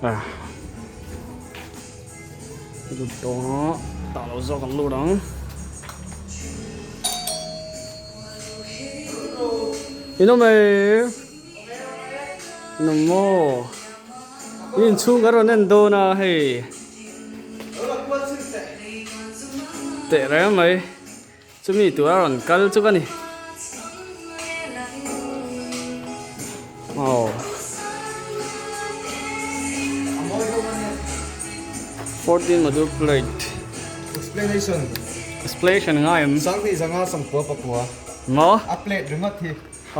Được đó, tạo nó do con lô đó. Ini mày, namo. Ini chung cái này đâu na hay. Tệ đấy mày, chúng mình tụi nó cắt chút cái này. Oh. 14 madu plate. Explanation ngay em. Sang thì sang sang qua pakua. Mo? A plate remote thi.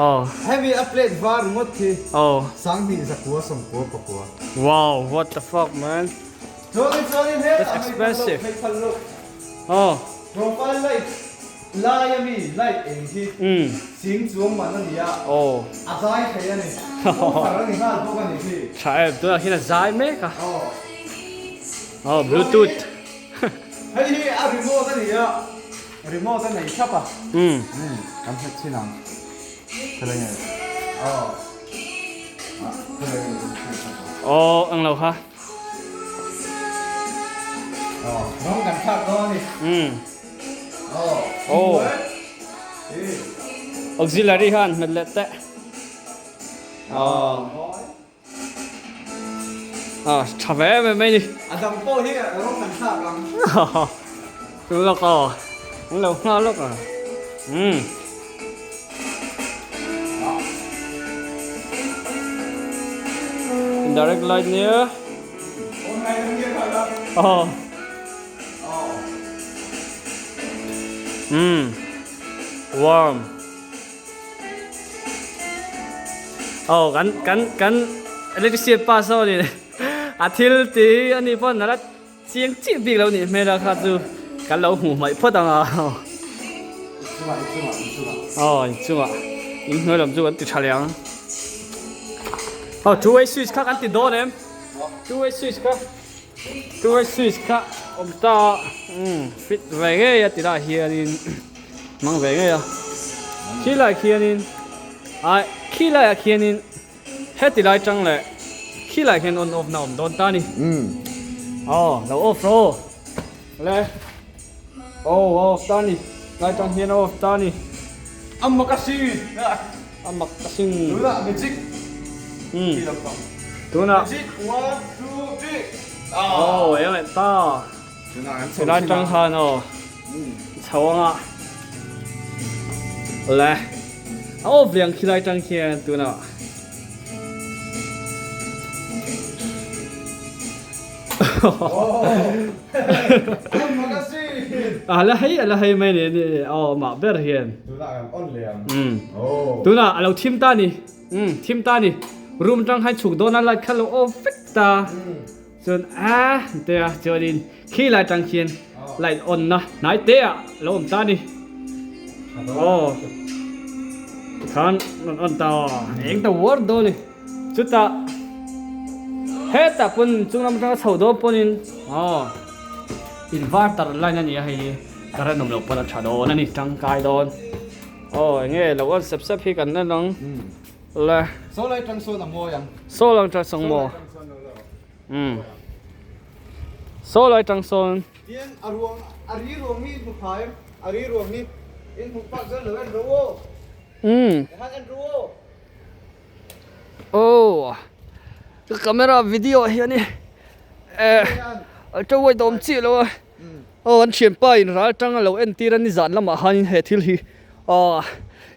Oh. Heavy a plate var remote thi. Oh. Sang thì sang qua pakua. Wow, what the fuck, man? That's expensive. Oh. Profile light. Liami light in thi. Sim zoom mà nó gì à? Oh. À dai thấy anh này. Không phải là người ta không cần gì. Trái tôi là khi là dai mấy cả. Oh, Bluetooth. Hey, a remote cái gì à? Remote cái này chắc à? Cảm thấy thế nào? Thế này. Oh, ang lâu ha. Nó cảm giác đó đi. Oh. Auxiliary han, mình lệ tệ. Chả vé mấy đi. Adam po hi nó cảm giác lắm. Đúng là có. Đúng là ngon lắm à. Direct light nữa. Warm. Kan electricity pass out đi. Athil tí anh đi phân nó chiếng chỉ bị lâu nè mẹ đã khát rồi cái lâu ngủ mày phớt à chú ạ những người làm chú ăn từ trà liang chú ấy switch khác ăn từ đó em chú ấy switch khác ông ta fit về cái từ đó hiền đi mang về cái khi lại hiền đi khi lại hiền đi hết từ lại trăng lại khi lại hiền on off nào đón ta đi đâu off rồi lên off ta đi lại trăng hiền off ta đi Amakasi. Amakasi. Đúng là magic. Đúng là. Magic 1, 2, 3. Em lại ta. Thì lại trăng hàn cháu ạ. Lên. Off liền khi lại trăng hiền đúng nào. là hay mấy này mà biết hiền. Đúng là lâu team ta nè, room trăng hay chụp đó lại khá là fit ta. Chọn thế à, cho nên khi lại trăng hiền lại on na, nãy thế à, lawm ta nè. Khan on ta, anh ta word đó nè, chút ta. Hết ta pun chung nam trăng sầu đó punin inverter line này hay cái nông lộc pun chả đó này trăng cài đó nghe là con sắp hi cần nó nong là số lại trăng số là mua yang số lang trăng sông mua số lại trăng sông tiền ari ruộng hi một phải ari ruộng hi in một phát rất lớn rồi han rồi cái camera video hiền nè cho quay tôm chi luôn anh chuyển bay ra trăng lâu anh tira ni dàn lắm mà han hết thiêu hi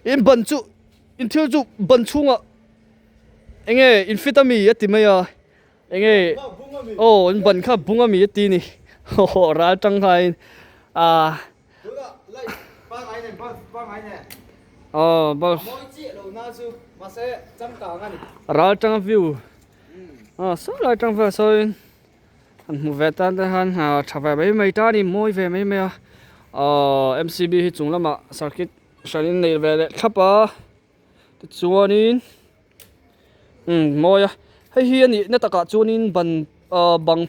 in bẩn chu in thiêu chu bẩn chu ngà anh ấy in fitami ấy mày anh ấy in bẩn khá bunga mi ấy nè ra trăng hai ra trăng view số lại trăng view rồi một vài tan han chả phải mấy ta đi môi về mấy mày MCB hi chung lama circuit sharin nei ve khapa chuanin moya hei hi ani na taka chuanin ban bang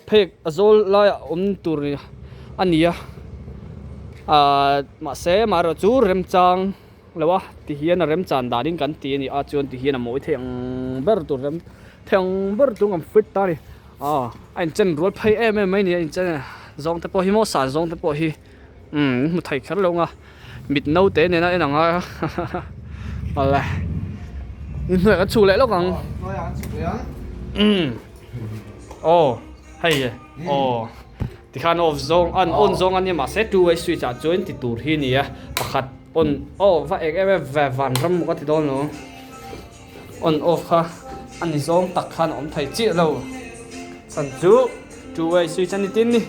phek azol la tur ania mahse maro chu rem chang lawa ti hian rem chan danin kan ti ani a chuan ti hian a mawi theng ber tur rem thằng bớt tung ngầm fit ta đi anh chân ruột phay em mấy này anh chân dòng tập hi mô sản dòng tập hi một thầy khát lâu à mịt nâu tế này nó nặng à là nhưng mà cái chủ lẽ lúc còn hay thì khăn of zong an on zong anh em mà sẽ tu ấy suy trả join thì tụt hi nè khát on và em về van ram một cái thì đó nữa on off ha anh zong tắc khăn ông thầy chia lâu sản chú tu ấy suy chân đi tin đi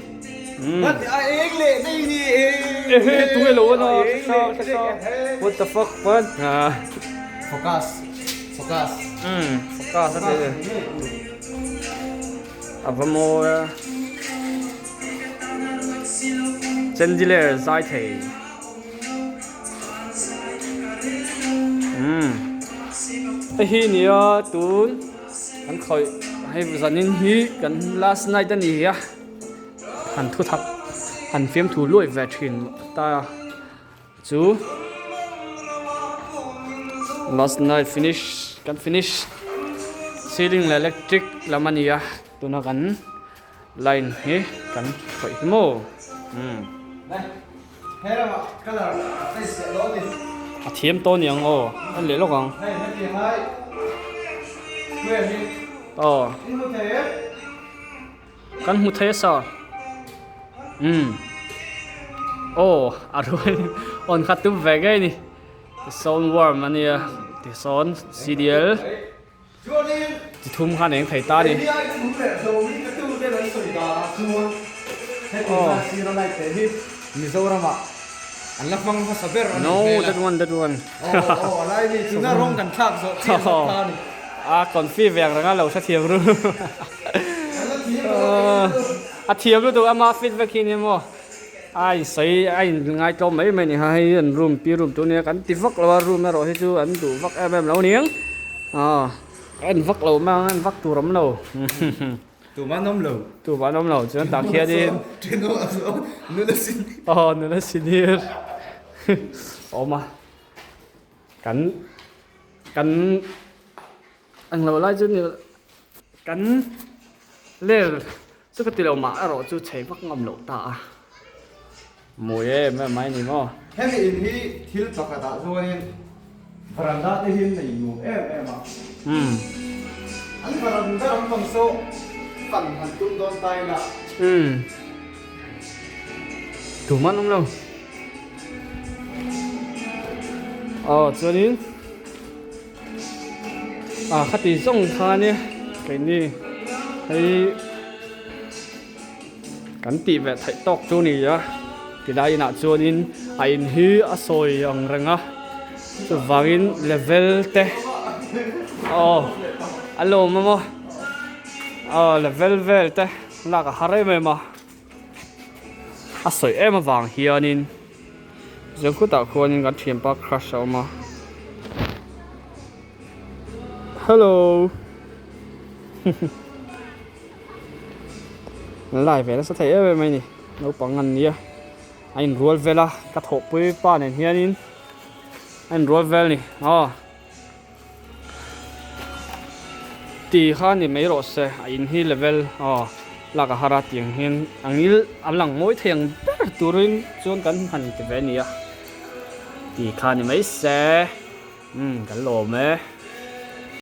ai lệ đây đi tu ấy lâu nó sao what the fuck man focus focus thế vamos chân đi lên giải thầy hi nè tún anh khỏi hay giờ nên hi gần last night anh đi hắn thu thập hắn phim thu lôi về truyền ta chú last night finish ceiling electric là mania tụi nó gắn line hi gắn phải mô thiêm to nhàng anh lấy lúc không căn hút thế sao rồi on khát tụm về cái này sound warm anh nhỉ thì sound CDL thì thum khăn này thầy ta đi no that one lại đi chúng ta rong cần khác rồi còn phi vẹn là lâu sát thiệp luôn thiệp luôn tụi ama fit về khi này mà ai xây anh ngay cho mấy mình hay room tụi này cắn tít vắc là room rồi chứ anh tụ vắc em lâu niếng anh vắc lâu mà anh vắc tụ lắm lâu tụ bán nấm lẩu chứ tao kia đi nữa xin đi mà cắn anh lâu lại chứ nhiều cắn lên chứ cái tiền mà rồi chú thấy vắc ngầm lẩu ta mùi em mấy này mà em thì thiếu tất cả rồi veranda thì hiên này ngủ em anh veranda ông bằng số phần hành tung đòn tay là đủ mắt không đâu cho đến khát thì rong tha nè cái này thấy cắn tị về thấy tóc chỗ này á thì đây là cho đến anh hi soi ang ranga cho vangin level te alo mama level te là cả harai me ma soi em vàng hianin giờ cứ tạo khuôn ngắt thiềm pa crush mà hello lại về nó sẽ thấy em mày nè nó bằng ngăn nhỉ anh roll về là cắt hộp với ba này hianin anh roll về nè thì khan thì mấy rồi sẽ anh hi level là cả hara tiang hian anil alang mỗi thiang turin chuan kan han ti ve nia thì khan thì mấy sẽ cái lawm